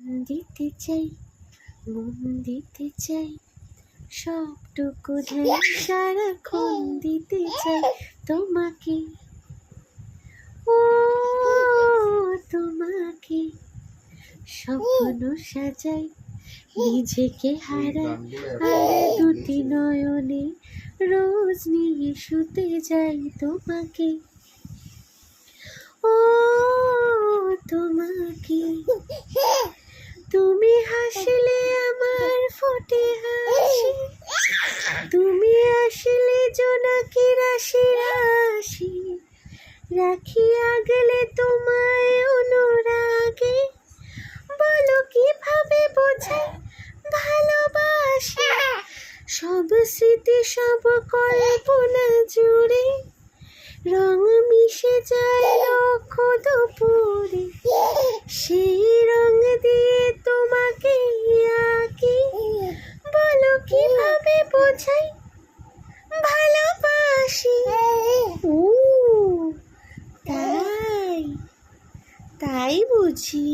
দিতে চাই, মন দিতে চাই, সবটুকু ধ্যান সারাক্ষণ দিতে চাই তোমাকে, ও তোমাকে। স্বপ্ন সাজাই নিজেকে হারাই, আর দুটি নয়নে রোজ নিয়ে শুতে যাই তোমাকে, ও তোমাকে। তুমি হাসলে আমার ফোটে হাসি, তুমি আসলে জোনাকি রাশি রাশি, রাখি আগলে তোমায় অনুরাগে, বলো কিভাবে বোঝাই ভালোবাসি, সব স্মৃতি সব কল্পনা জুড়ে রং মিশে যায় লক্ষ দুপুরে, সেই রং দিয়ে তোমাকে আঁকি, বলো কিভাবে বোঝাই ভালোবাসি। ও তাই তাই বুঝি।